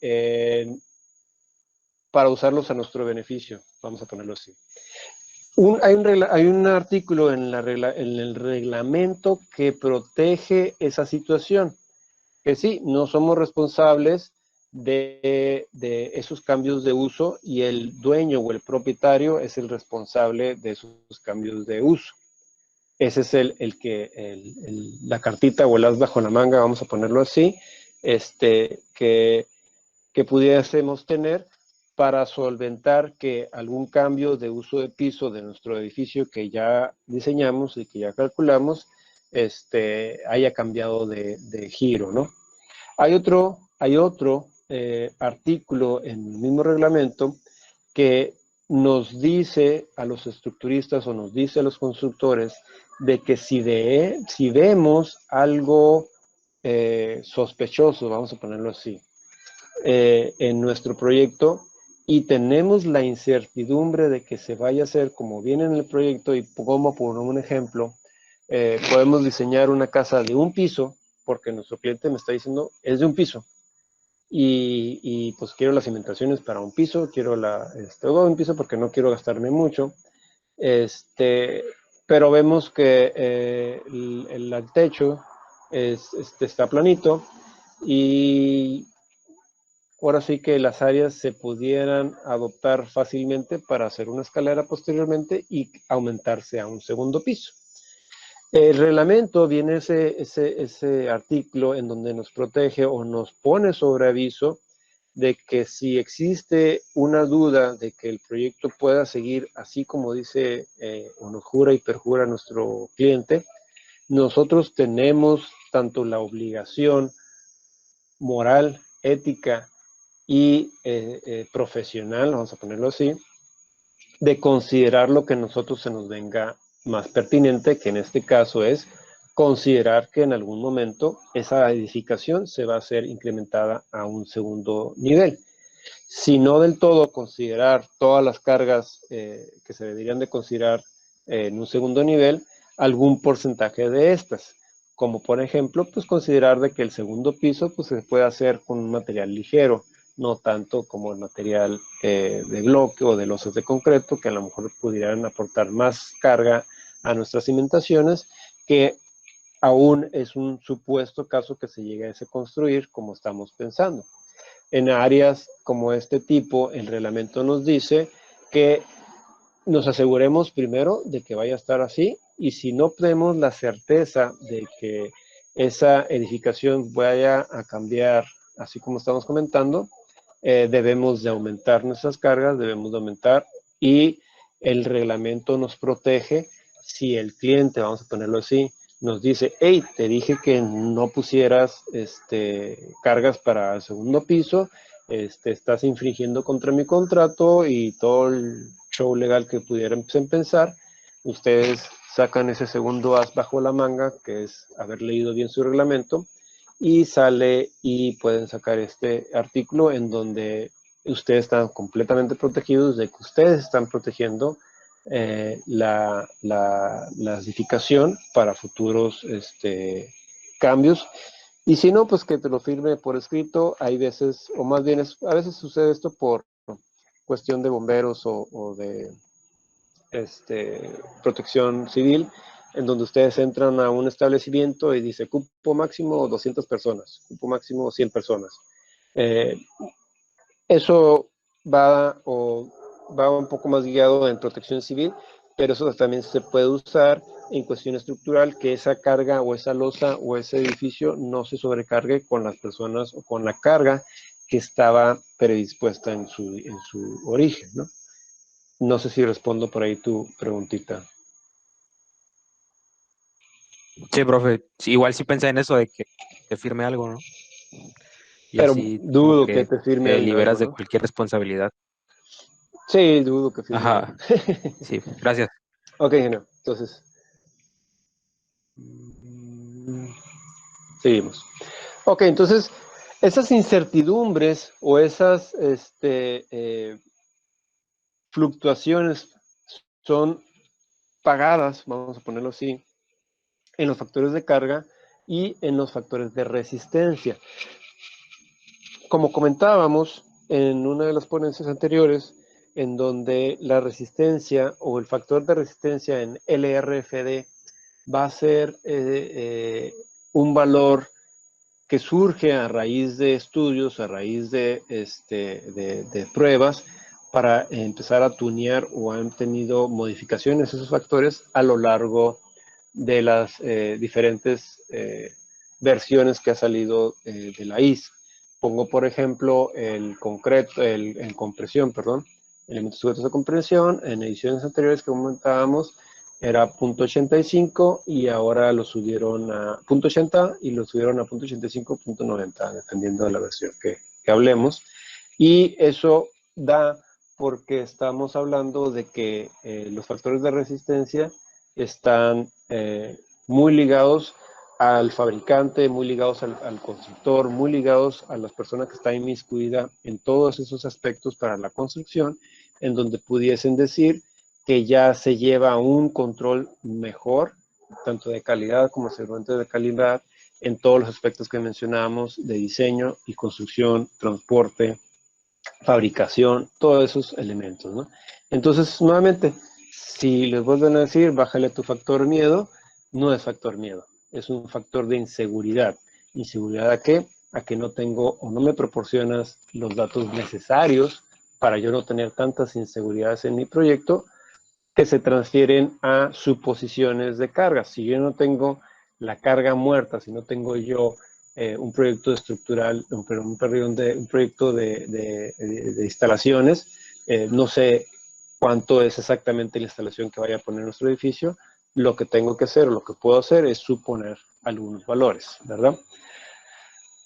para usarlos a nuestro beneficio, vamos a ponerlo así. Hay un artículo en el reglamento que protege esa situación, que sí, no somos responsables de esos cambios de uso y el dueño o el propietario es el responsable de esos cambios de uso. Ese es la cartita o el as bajo la manga, vamos a ponerlo así, que pudiésemos tener para solventar que algún cambio de uso de piso de nuestro edificio que ya diseñamos y que ya calculamos, haya cambiado de giro, ¿no? Hay otro artículo en el mismo reglamento que nos dice a los estructuristas o nos dice a los constructores de que si vemos algo sospechoso, vamos a ponerlo así, en nuestro proyecto y tenemos la incertidumbre de que se vaya a hacer como viene en el proyecto y como por un ejemplo, podemos diseñar una casa de un piso porque nuestro cliente me está diciendo es de un piso y pues quiero las cimentaciones para un piso, quiero todo un piso porque no quiero gastarme mucho, pero vemos que el techo está planito y ahora sí que las áreas se pudieran adoptar fácilmente para hacer una escalera posteriormente y aumentarse a un segundo piso. El reglamento viene ese artículo en donde nos protege o nos pone sobre aviso de que si existe una duda de que el proyecto pueda seguir así como dice o nos jura y perjura nuestro cliente, nosotros tenemos tanto la obligación moral, ética y profesional, vamos a ponerlo así, de considerar lo que a nosotros se nos venga más pertinente, que en este caso es considerar que en algún momento esa edificación se va a ser incrementada a un segundo nivel. Si no del todo considerar todas las cargas que se deberían de considerar en un segundo nivel, algún porcentaje de estas. Como por ejemplo, pues considerar de que el segundo piso pues, se puede hacer con un material ligero, no tanto como el material de bloque o de losas de concreto, que a lo mejor pudieran aportar más carga a nuestras cimentaciones, que aún es un supuesto caso que se llegue a construir como estamos pensando. En áreas como este tipo, el reglamento nos dice que nos aseguremos primero de que vaya a estar así y si no tenemos la certeza de que esa edificación vaya a cambiar así como estamos comentando, debemos de aumentar nuestras cargas, debemos de aumentar y el reglamento nos protege si el cliente, vamos a ponerlo así, nos dice, hey, te dije que no pusieras cargas para el segundo piso, estás infringiendo contra mi contrato y todo el show legal que pudieran pensar, ustedes sacan ese segundo as bajo la manga, que es haber leído bien su reglamento, y sale y pueden sacar este artículo en donde ustedes están completamente protegidos de que ustedes están protegiendo la edificación para futuros cambios. Y si no, pues que te lo firme por escrito. Hay veces, o más bien, a veces sucede esto cuestión de bomberos o de protección civil, en donde ustedes entran a un establecimiento y dice cupo máximo 200 personas, cupo máximo 100 personas. Eso va un poco más guiado en protección civil, pero eso también se puede usar en cuestión estructural, que esa carga o esa losa o ese edificio no se sobrecargue con las personas o con la carga que estaba predispuesta en su origen, ¿no? No sé si respondo por ahí tu preguntita. Sí, profe, sí, igual sí pensé en eso de que te firme algo, ¿no? Y Pero así como dudo que que te firme te alguien algo, liberas de ¿no? cualquier responsabilidad. Sí, dudo que firme algo. Ajá, sí, gracias. Ok, ingeniero. Entonces, seguimos. Ok, entonces, esas incertidumbres o esas fluctuaciones son pagadas, vamos a ponerlo así, en los factores de carga y en los factores de resistencia. Como comentábamos en una de las ponencias anteriores, en donde la resistencia o el factor de resistencia en LRFD va a ser un valor que surge a raíz de estudios, a raíz de pruebas, para empezar a tunear o han tenido modificaciones esos factores a lo largo de las diferentes versiones que ha salido de la IS. Pongo, por ejemplo, el concreto, en compresión, perdón, elementos sujetos a compresión, en ediciones anteriores que comentábamos, era .85 y ahora lo subieron a .80 y lo subieron a .85, .90, dependiendo de la versión que hablemos. Y eso da porque estamos hablando de que los factores de resistencia están muy ligados al fabricante, muy ligados al constructor, muy ligados a las personas que están inmiscuidas en todos esos aspectos para la construcción, en donde pudiesen decir que ya se lleva un control mejor, tanto de calidad como seguramente de calidad, en todos los aspectos que mencionábamos de diseño y construcción, transporte, fabricación, todos esos elementos, ¿no? Entonces, nuevamente, si les vuelven a decir, bájale tu factor miedo, no es factor miedo, es un factor de inseguridad. ¿Inseguridad a qué? A que no tengo o no me proporcionas los datos necesarios para yo no tener tantas inseguridades en mi proyecto que se transfieren a suposiciones de carga. Si yo no tengo la carga muerta, si no tengo yo un proyecto estructural, un proyecto de instalaciones, no sé cuánto es exactamente la instalación que vaya a poner en nuestro edificio, lo que tengo que hacer o lo que puedo hacer es suponer algunos valores, ¿verdad?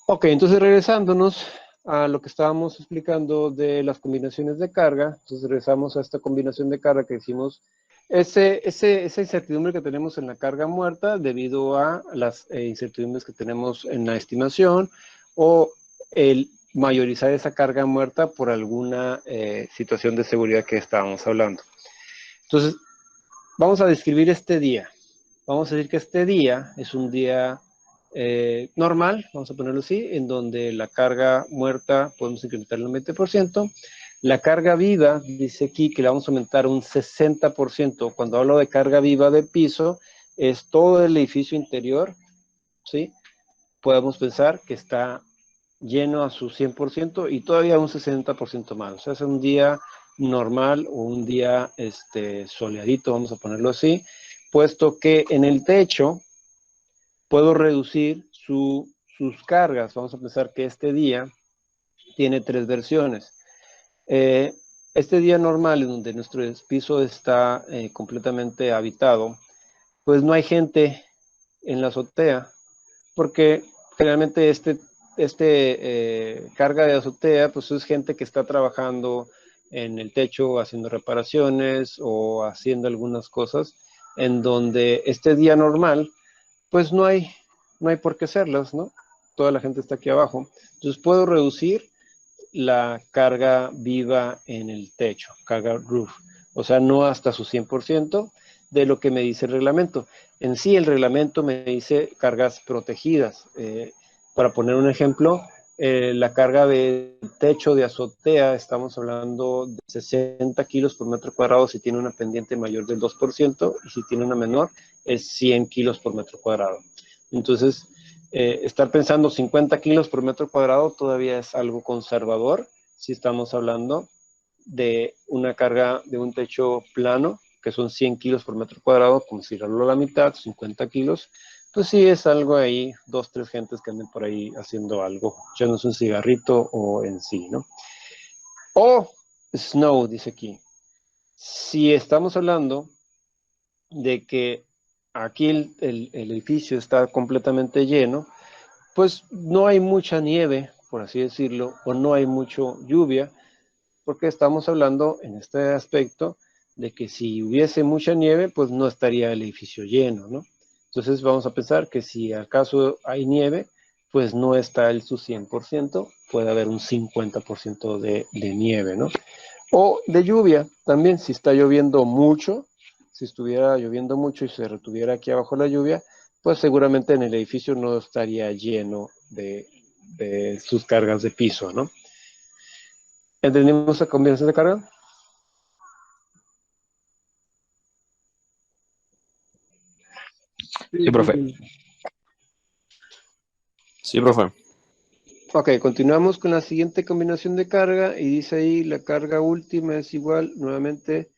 Ok, entonces regresándonos a lo que estábamos explicando de las combinaciones de carga, entonces regresamos a esta combinación de carga que hicimos, esa incertidumbre que tenemos en la carga muerta debido a las incertidumbres que tenemos en la estimación o el mayorizar esa carga muerta por alguna situación de seguridad que estábamos hablando. Entonces, vamos a describir este día. Vamos a decir que este día es un día normal, vamos a ponerlo así, en donde la carga muerta podemos incrementarla un 20%. La carga viva, dice aquí que la vamos a aumentar un 60%. Cuando hablo de carga viva de piso, es todo el edificio interior, ¿sí? Podemos pensar que está lleno a su 100% y todavía un 60% más. O sea, es un día normal o un día soleadito, vamos a ponerlo así, puesto que en el techo puedo reducir sus cargas. Vamos a pensar que este día tiene 3 versiones. Este día normal en donde nuestro piso está completamente habitado, pues no hay gente en la azotea, porque generalmente carga de azotea, pues es gente que está trabajando en el techo, haciendo reparaciones o haciendo algunas cosas, en donde este día normal, pues no hay por qué hacerlas, ¿no? Toda la gente está aquí abajo. Entonces puedo reducir la carga viva en el techo, carga roof. O sea, no hasta su 100% de lo que me dice el reglamento. En sí, el reglamento me dice cargas protegidas. Para poner un ejemplo, La carga de techo de azotea, estamos hablando de 60 kilos por metro cuadrado si tiene una pendiente mayor del 2%, y si tiene una menor es 100 kilos por metro cuadrado. Entonces, estar pensando 50 kilos por metro cuadrado todavía es algo conservador si estamos hablando de una carga de un techo plano, que son 100 kilos por metro cuadrado, considerarlo a la mitad, 50 kilos, pues sí es algo ahí, 2, 3 gentes que anden por ahí haciendo algo, echándose un cigarrito o en sí, ¿no? O snow, dice aquí. Si estamos hablando de que aquí el edificio está completamente lleno, pues no hay mucha nieve, por así decirlo, o no hay mucho lluvia, porque estamos hablando en este aspecto de que si hubiese mucha nieve, pues no estaría el edificio lleno, ¿no? Entonces vamos a pensar que si acaso hay nieve, pues no está el su 100%, puede haber un 50% de nieve, ¿no? O de lluvia, también si está lloviendo mucho, si estuviera lloviendo mucho y se retuviera aquí abajo la lluvia, pues seguramente en el edificio no estaría lleno de sus cargas de piso, ¿no? ¿Entendimos la combinación de carga? Sí, profe. Sí, profe. Ok, continuamos con la siguiente combinación de carga y dice ahí la carga última es igual, nuevamente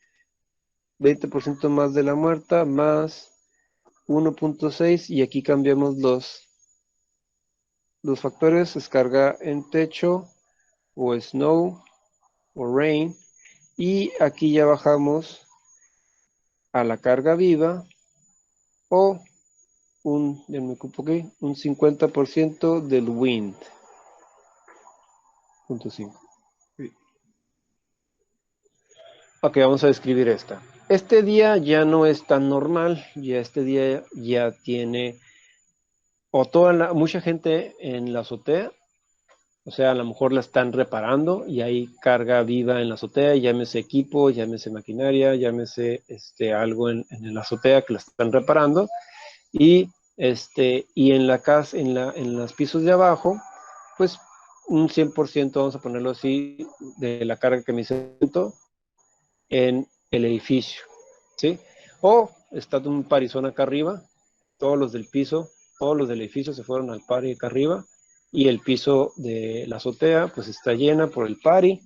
20% más de la muerta más 1.6 y aquí cambiamos los factores, es carga en techo o snow o rain y aquí ya bajamos a la carga viva o un 50% del wind. 0.5. Ok, vamos a describir esta. Este día ya no es tan normal, ya este día ya tiene mucha gente en la azotea, o sea, a lo mejor la están reparando y hay carga viva en la azotea, llámese equipo, llámese maquinaria, llámese algo en la azotea que la están reparando y y en la casa, en los pisos de abajo, pues un 100%, vamos a ponerlo así, de la carga que me siento en el edificio, ¿sí? O está un parizón acá arriba, todos los del piso, todos los del edificio se fueron al pari acá arriba, y el piso de la azotea, pues está llena por el pari,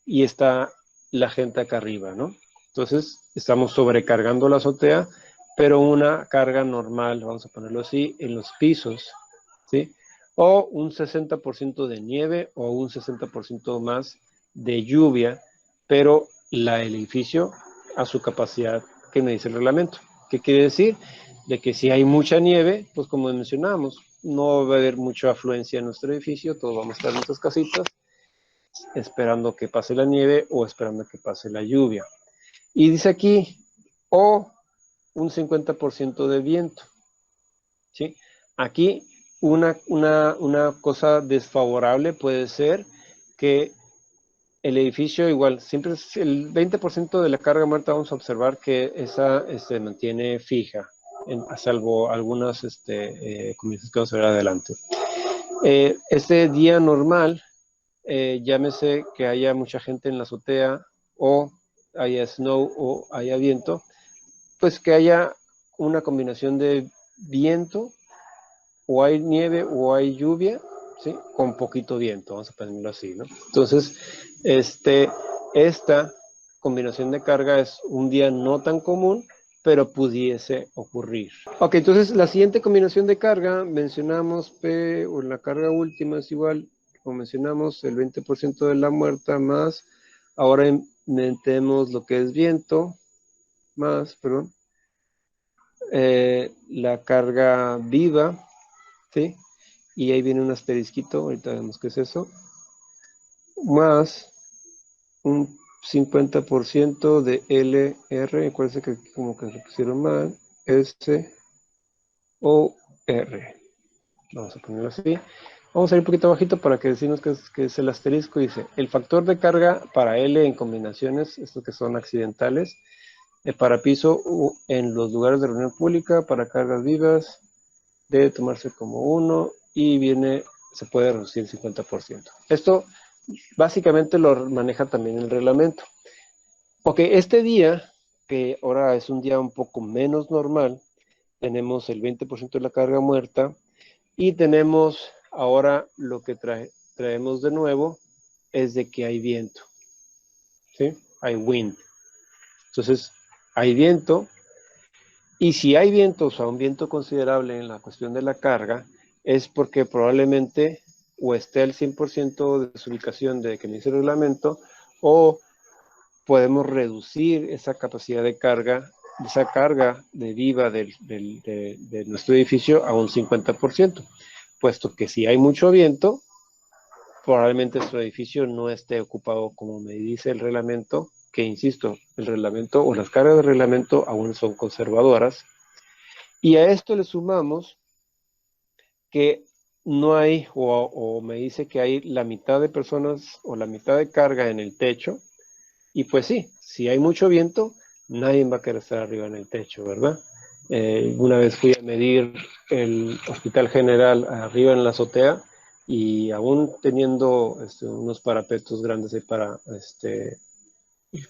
y está la gente acá arriba, ¿no? Entonces, estamos sobrecargando la azotea, pero una carga normal, vamos a ponerlo así, en los pisos, ¿sí? O un 60% de nieve o un 60% más de lluvia, pero el edificio a su capacidad que me dice el reglamento. ¿Qué quiere decir? De que si hay mucha nieve, pues como mencionábamos, no va a haber mucha afluencia en nuestro edificio, todos vamos a estar en nuestras casitas esperando que pase la nieve o esperando que pase la lluvia. Y dice aquí, o un 50% de viento, ¿sí? Aquí una cosa desfavorable puede ser que el edificio igual, siempre es el 20% de la carga muerta, vamos a observar que esa se mantiene fija, a salvo algunas comienzos que vamos a ver adelante. Este día normal, llámese que haya mucha gente en la azotea o haya snow o haya viento, pues que haya una combinación de viento o hay nieve o hay lluvia, ¿sí? Con poquito viento, vamos a ponerlo así, ¿no? Entonces, esta combinación de carga es un día no tan común, pero pudiese ocurrir. Ok, entonces la siguiente combinación de carga, mencionamos P, o la carga última es igual, como mencionamos, el 20% de la muerta más, ahora metemos lo que es viento, más, perdón, la carga viva, ¿sí? Y ahí viene un asterisquito, ahorita vemos qué es eso, más un 50% de LR, acuérdense que como que se pusieron mal, S o R. Vamos a ponerlo así. Vamos a ir un poquito bajito para que decimos que es el asterisco. Dice, el factor de carga para L en combinaciones, estos que son accidentales, para piso en los lugares de reunión pública, para cargas vivas, debe tomarse como 1 y viene se puede reducir el 50%. Esto básicamente lo maneja también el reglamento. Ok, este día, que ahora es un día un poco menos normal, tenemos el 20% de la carga muerta y tenemos ahora lo que traemos de nuevo es de que hay viento, ¿sí? Hay wind. Entonces, hay viento y si hay viento, o sea, un viento considerable en la cuestión de la carga, es porque probablemente o esté al 100% de su ubicación de que me dice el reglamento o podemos reducir esa capacidad de carga, esa carga de viva de nuestro edificio a un 50%, puesto que si hay mucho viento, probablemente nuestro edificio no esté ocupado como me dice el reglamento, que insisto, el reglamento o las cargas del reglamento aún son conservadoras, y a esto le sumamos que no hay, o me dice que hay la mitad de personas o la mitad de carga en el techo, y pues sí, si hay mucho viento, nadie va a querer estar arriba en el techo, ¿verdad? Una vez fui a medir el Hospital General arriba en la azotea y aún teniendo unos parapetos grandes ahí para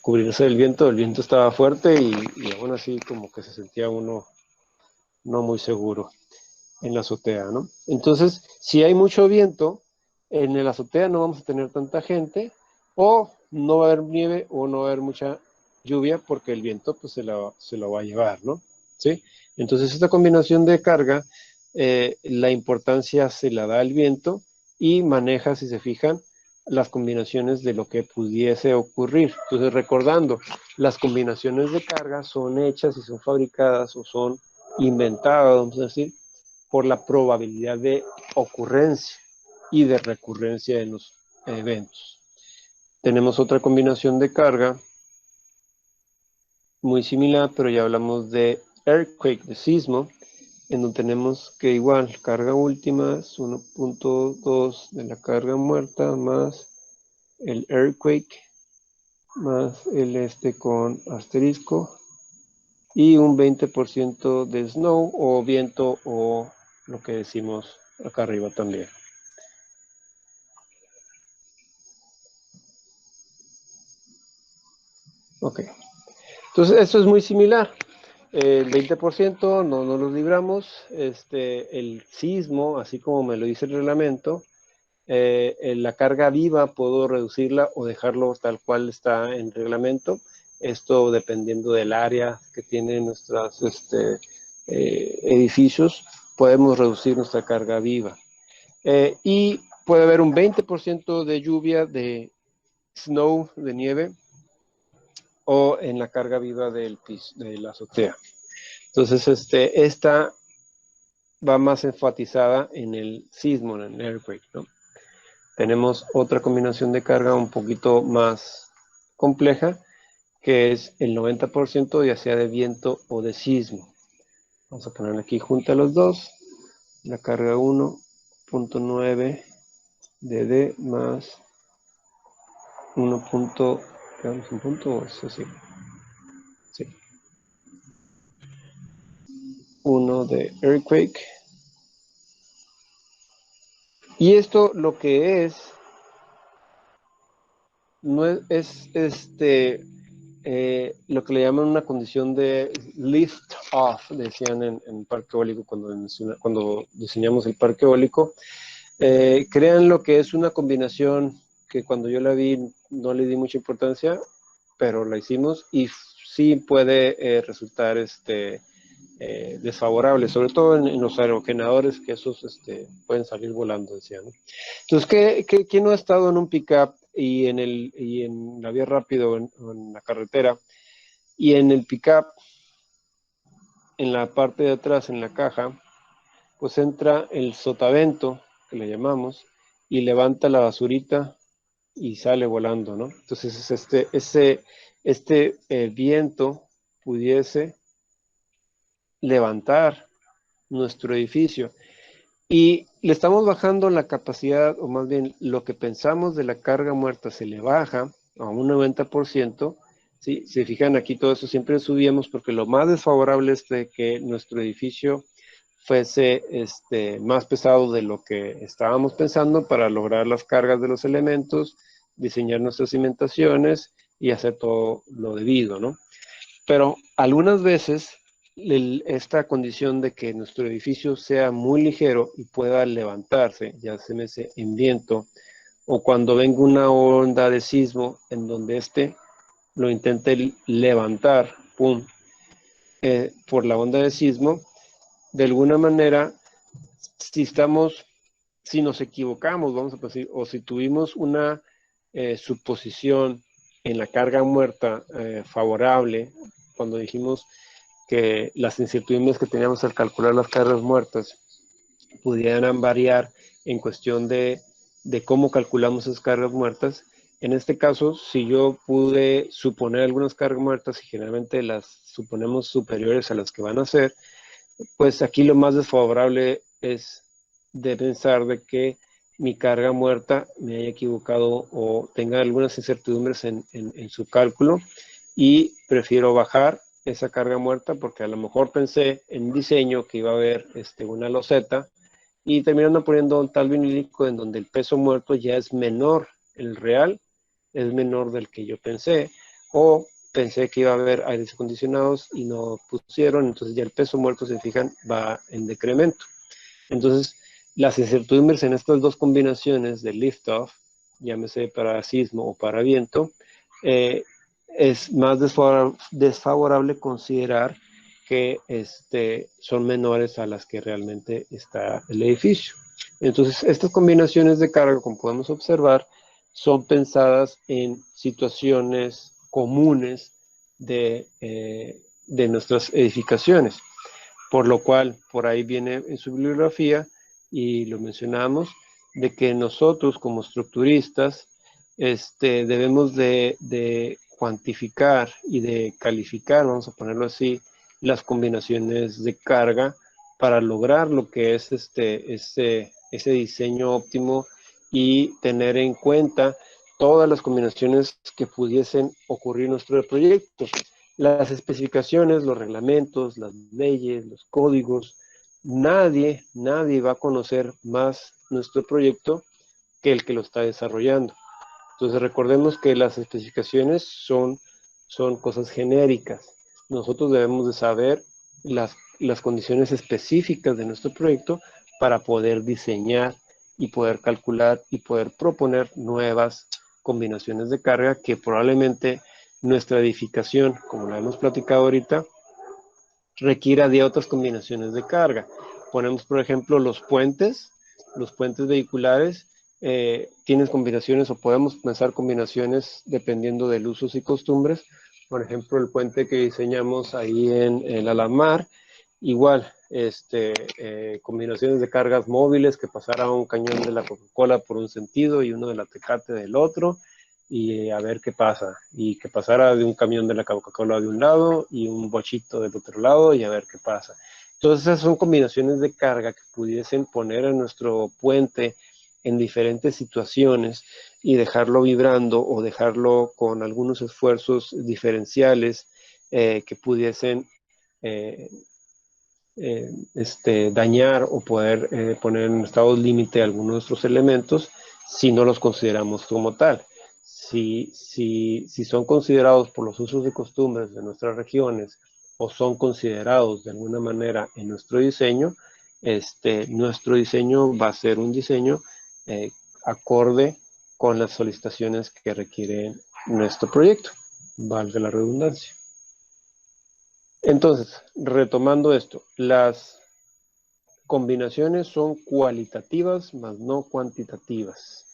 cubrirse del viento, el viento estaba fuerte y aún así como que se sentía uno no muy seguro en la azotea, ¿no? Entonces, si hay mucho viento, en la azotea no vamos a tener tanta gente, o no va a haber nieve, o no va a haber mucha lluvia, porque el viento pues se lo va a llevar, ¿no? ¿Sí? Entonces, esta combinación de carga, la importancia se la da al viento y maneja, si se fijan, las combinaciones de lo que pudiese ocurrir. Entonces, recordando, las combinaciones de carga son hechas y son fabricadas o son inventadas, vamos a decir, por la probabilidad de ocurrencia y de recurrencia en los eventos. Tenemos otra combinación de carga muy similar, pero ya hablamos de earthquake, de sismo, en donde tenemos que igual, carga última es 1.2 de la carga muerta más el earthquake más el con asterisco y un 20% de snow o viento o lo que decimos acá arriba también. Ok, entonces esto es muy similar. El 20% no nos los libramos. El sismo, así como me lo dice el reglamento, en la carga viva puedo reducirla o dejarlo tal cual está en reglamento. Esto dependiendo del área que tienen nuestros edificios, podemos reducir nuestra carga viva. Y puede haber un 20% de lluvia, de snow, de nieve, o en la carga viva del piso, de la azotea. Entonces, esta va más enfatizada en el sismo, en el earthquake, ¿no? Tenemos otra combinación de carga un poquito más compleja, que es el 90% ya sea de viento o de sismo. Vamos a poner aquí junto a los dos, la carga 1.9 de D más 1. ¿Quedamos un punto? Eso sí. Sí. 1 de earthquake. Y esto lo que es, no es lo que le llaman una condición de lift off, decían en parque eólico cuando diseñamos el parque eólico. Crean lo que es una combinación que cuando yo la vi no le di mucha importancia, pero la hicimos y sí puede resultar desfavorable, sobre todo en los aerogeneradores, que esos pueden salir volando, decían, ¿no? Entonces, ¿quién no ha estado en un pickup y en la vía rápido o en la carretera, y en el pickup, en la parte de atrás, en la caja, pues entra el sotavento, que le llamamos, y levanta la basurita y sale volando, ¿no? Entonces, viento pudiese levantar nuestro edificio. Y le estamos bajando la capacidad, o más bien lo que pensamos de la carga muerta se le baja a un 90%. ¿Sí? Se fijan aquí, todo eso siempre subíamos porque lo más desfavorable es de que nuestro edificio fuese más pesado de lo que estábamos pensando para lograr las cargas de los elementos, diseñar nuestras cimentaciones y hacer todo lo debido, ¿no? Pero algunas veces esta condición de que nuestro edificio sea muy ligero y pueda levantarse, ya se me hace en viento, o cuando venga una onda de sismo en donde lo intente levantar, pum, por la onda de sismo, de alguna manera, si nos equivocamos, vamos a decir, o si tuvimos una suposición en la carga muerta favorable, cuando dijimos que las incertidumbres que teníamos al calcular las cargas muertas pudieran variar en cuestión de cómo calculamos esas cargas muertas. En este caso, si yo pude suponer algunas cargas muertas y generalmente las suponemos superiores a las que van a ser, pues aquí lo más desfavorable es de pensar de que mi carga muerta me haya equivocado o tenga algunas incertidumbres en su cálculo, y prefiero bajar esa carga muerta porque a lo mejor pensé en diseño que iba a haber una loseta y terminando poniendo un tal vinílico en donde el peso muerto ya es menor, el real es menor del que yo pensé, o pensé que iba a haber aires acondicionados y no pusieron, entonces ya el peso muerto, se fijan, va en decremento. Entonces, las incertidumbres en estas dos combinaciones de lift-off, llámese para sismo o para viento, es más desfavorable considerar que son menores a las que realmente está el edificio. Entonces, estas combinaciones de carga, como podemos observar, son pensadas en situaciones comunes de nuestras edificaciones, por lo cual por ahí viene en su bibliografía y lo mencionamos, de que nosotros como estructuristas debemos de cuantificar y de calificar, vamos a ponerlo así, las combinaciones de carga para lograr lo que es ese diseño óptimo y tener en cuenta todas las combinaciones que pudiesen ocurrir en nuestro proyecto. Las especificaciones, los reglamentos, las leyes, los códigos, nadie va a conocer más nuestro proyecto que el que lo está desarrollando. Entonces recordemos que las especificaciones son cosas genéricas. Nosotros debemos de saber las condiciones específicas de nuestro proyecto para poder diseñar y poder calcular y poder proponer nuevas combinaciones de carga que probablemente nuestra edificación, como la hemos platicado ahorita, requiera de otras combinaciones de carga. Ponemos, por ejemplo, los puentes vehiculares, tienen combinaciones o podemos pensar combinaciones dependiendo de usos y costumbres. Por ejemplo, el puente que diseñamos ahí en el Alamar, igual, combinaciones de cargas móviles, que pasara un cañón de la Coca-Cola por un sentido y uno de la Tecate del otro, y a ver qué pasa, y que pasara de un camión de la Coca-Cola de un lado y un bochito del otro lado y a ver qué pasa. Entonces esas son combinaciones de carga que pudiesen poner a nuestro puente en diferentes situaciones y dejarlo vibrando o dejarlo con algunos esfuerzos diferenciales que pudiesen dañar o poder poner en estado límite algunos de nuestros elementos si no los consideramos como tal. Si son considerados por los usos y costumbres de nuestras regiones o son considerados de alguna manera en nuestro diseño va a ser un diseño acorde con las solicitaciones que requiere nuestro proyecto, valga la redundancia. Entonces, retomando esto, las combinaciones son cualitativas más no cuantitativas.